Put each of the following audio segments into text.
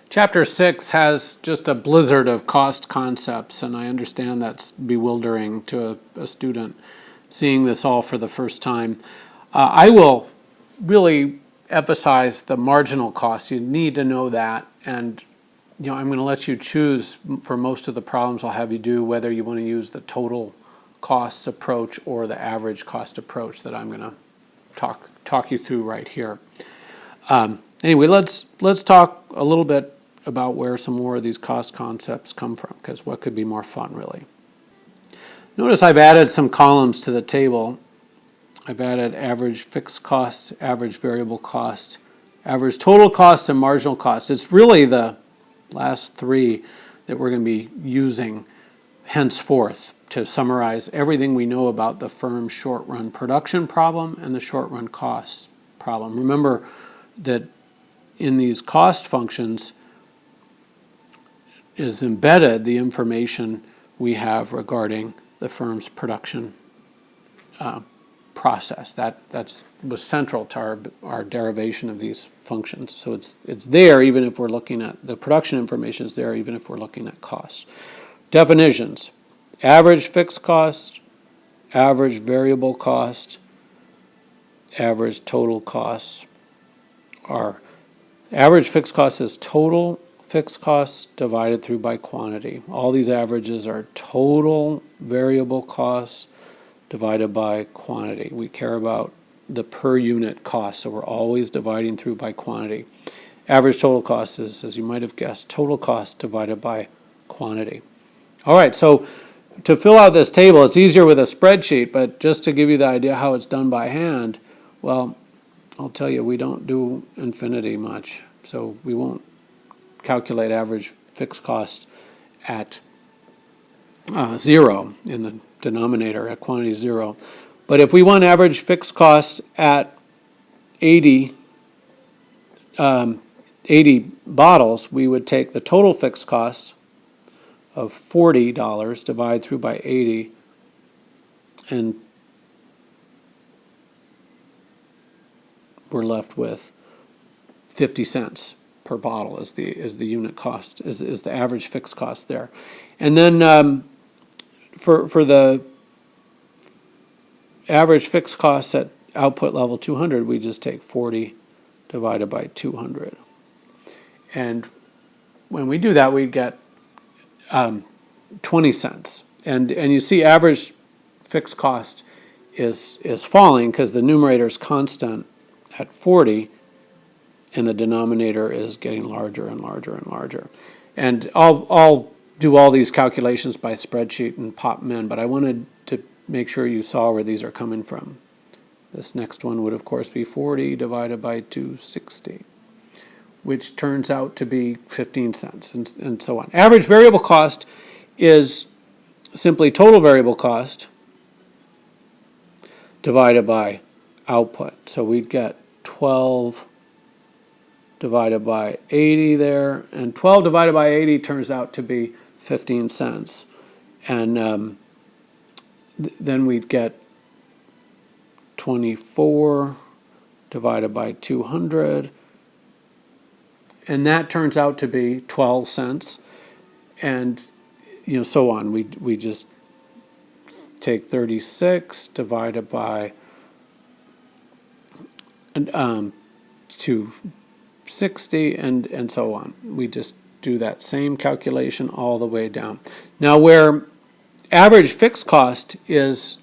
Chapter 6 has just a blizzard of cost concepts, and I understand that's bewildering to a student seeing this all for the first time. I will really emphasize the marginal cost. You need to know that, and I'm going to let you choose for most of the problems I'll have you do whether you want to use the total costs approach or the average cost approach that I'm going to talk you through right here. Anyway, let's talk a little bit about where some more of these cost concepts come from, because what could be more fun, really? Notice I've added some columns to the table. I've added average fixed cost, average variable cost, average total cost, and marginal cost. It's really the last three that we're going to be using henceforth to summarize everything we know about the firm's short-run production problem and the short-run cost problem. Remember that in these cost functions is embedded the information we have regarding the firm's production process. That was central to our derivation of these functions. So it's there even if we're looking at the production information is there even if we're looking at costs. Definitions: average fixed cost, average variable cost, average total costs. Our average fixed cost is total fixed costs divided through by quantity. All these averages are total variable costs divided by quantity. We care about the per unit cost, so we're always dividing through by quantity. Average total cost is, as you might have guessed, total cost divided by quantity. All right, so to fill out this table, it's easier with a spreadsheet, but just to give you the idea how it's done by hand, well, I'll tell you, we don't do infinity much, so we won't calculate average fixed cost at 0 in the denominator, at quantity 0. But if we want average fixed cost at 80 bottles, we would take the total fixed cost of $40, divide through by 80, and we're left with 50 cents per bottle is the unit cost, is the average fixed cost there. And then for the average fixed cost at output level 200, we just take 40 divided by 200. And when we do that, we get 20 cents. And you see average fixed cost is falling because the numerator is constant at 40, and the denominator is getting larger and larger and larger. And I'll do all these calculations by spreadsheet and pop them in, but I wanted to make sure you saw where these are coming from. This next one would, of course, be 40 divided by 260, which turns out to be 15 cents, and so on. Average variable cost is simply total variable cost divided by output. So we'd get 12 divided by 80 there, and 12 divided by 80 turns out to be 15 cents. And then we'd get 24 divided by 200, and that turns out to be 12 cents, and so on. We just take 36 divided by 260, and so on. We just do that same calculation all the way down. Now, where average fixed cost is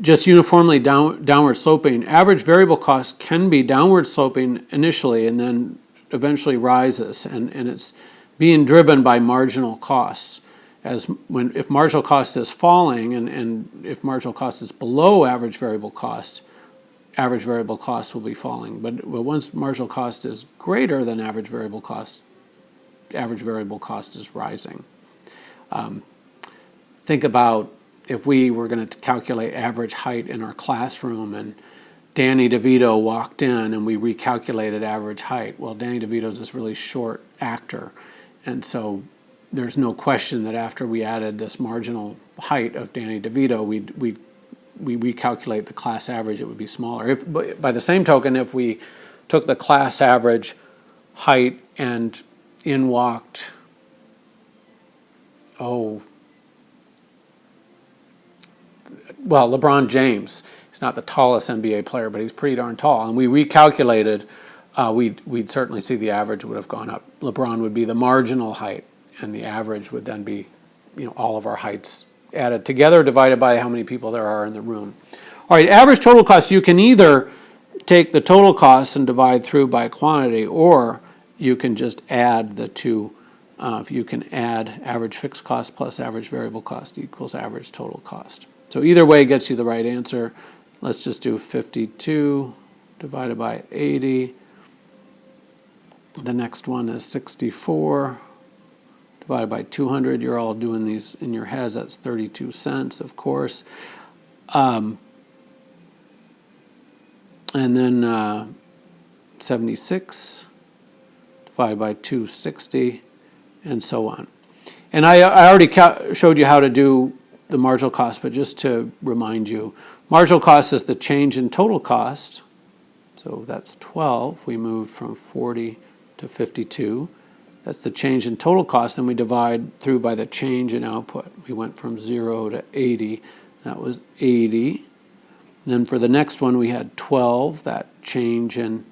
just uniformly downward sloping, average variable cost can be downward sloping initially and then eventually rises, and it's being driven by marginal costs. If marginal cost is falling and if marginal cost is below average variable cost will be falling. But once marginal cost is greater than average variable cost is rising. Think about if we were going to calculate average height in our classroom and Danny DeVito walked in and we recalculated average height. Well, Danny DeVito's this really short actor, and so there's no question that after we added this marginal height of Danny DeVito, we recalculate the class average, it would be smaller. By the same token, if we took the class average height and in walked, LeBron James. He's not the tallest NBA player, but he's pretty darn tall. And we recalculated, we'd certainly see the average would have gone up. LeBron would be the marginal height, and the average would then be, all of our heights added together, divided by how many people there are in the room. All right, average total cost, you can either take the total cost and divide through by quantity, or you can just add the two. You can add average fixed cost plus average variable cost equals average total cost. So either way gets you the right answer. Let's just do 52 divided by 80. The next one is 64 divided by 200. You're all doing these in your heads. That's 32 cents, of course. And then 76 divided by 260, and so on. And I already showed you how to do the marginal cost, but just to remind you, marginal cost is the change in total cost. So that's 12. We moved from 40 to 52. That's the change in total cost, and we divide through by the change in output. We went from 0 to 80. That was 80. Then for the next one, we had 12, that change in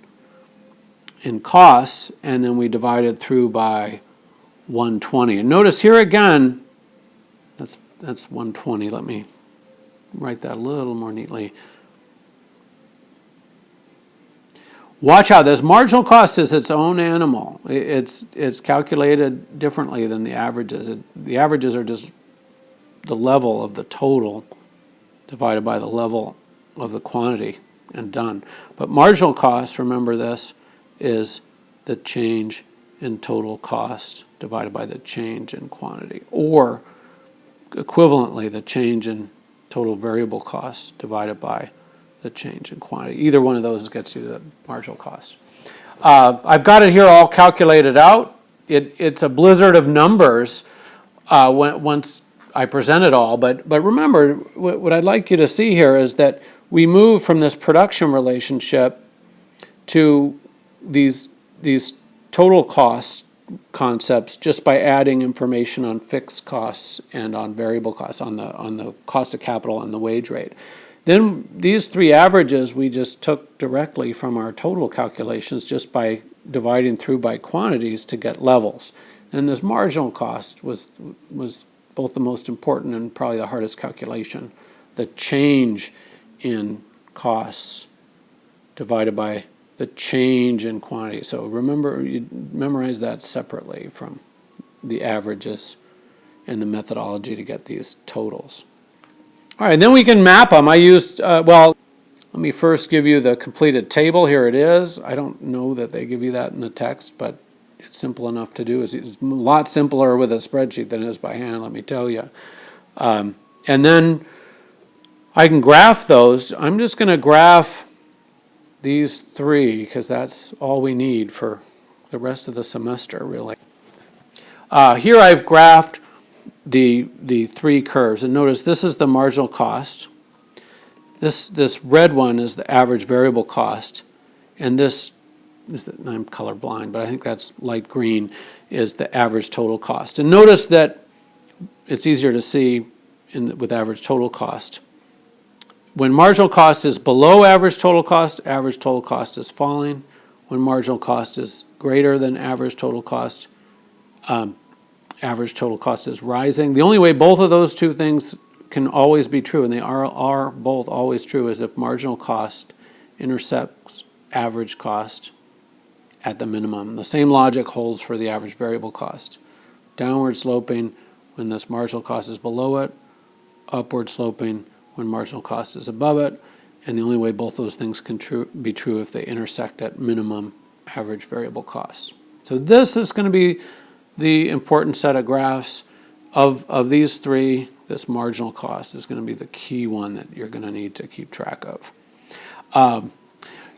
costs, and then we divided through by 120. And notice here again, that's 120. Let me write that a little more neatly. Watch out, this marginal cost is its own animal. It's calculated differently than the averages. The averages are just the level of the total divided by the level of the quantity and done. But marginal cost, remember this, is the change in total cost divided by the change in quantity, or equivalently the change in total variable cost divided by the change in quantity. Either one of those gets you the marginal cost. I've got it here all calculated out. It's a blizzard of numbers once I present it all, but remember, what I'd like you to see here is that we move from this production relationship to these total cost concepts just by adding information on fixed costs and on variable costs, on the cost of capital and the wage rate. Then these three averages we just took directly from our total calculations just by dividing through by quantities to get levels. And this marginal cost was both the most important and probably the hardest calculation. The change in costs divided by the change in quantity. So remember, you memorize that separately from the averages and the methodology to get these totals. All right, then we can map them. I used, let me first give you the completed table. Here it is. I don't know that they give you that in the text, but it's simple enough to do. It's a lot simpler with a spreadsheet than it is by hand, let me tell you. And then I can graph those. I'm just going to graph these three because that's all we need for the rest of the semester, really. Here I've graphed the three curves, and notice this is the marginal cost. This red one is the average variable cost, and this is I'm colorblind, but I think that's light green is the average total cost. And notice that it's easier to see with average total cost. When marginal cost is below average total cost is falling. When marginal cost is greater than average total cost is rising. The only way both of those two things can always be true, and they are both always true, is if marginal cost intercepts average cost at the minimum. The same logic holds for the average variable cost. Downward sloping when this marginal cost is below it, upward sloping when marginal cost is above it, and the only way both those things can be true if they intersect at minimum average variable cost. So this is going to be the important set of graphs of these three. This marginal cost is going to be the key one that you're going to need to keep track of.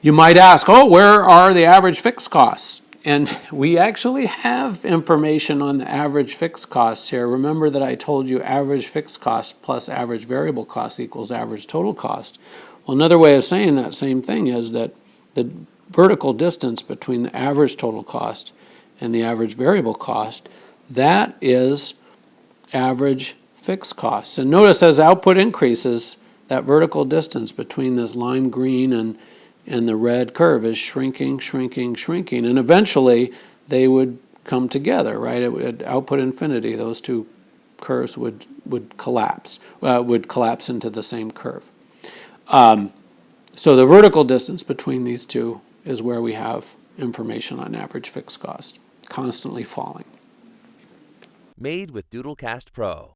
You might ask, where are the average fixed costs? And we actually have information on the average fixed costs here. Remember that I told you average fixed cost plus average variable cost equals average total cost. Well, another way of saying that same thing is that the vertical distance between the average total cost and the average variable cost, that is average fixed costs. And notice as output increases, that vertical distance between this lime green and the red curve is shrinking, shrinking, shrinking. And eventually they would come together, right? At output infinity, those two curves would collapse into the same curve. So the vertical distance between these two is where we have information on average fixed cost, constantly falling. Made with Doodlecast Pro.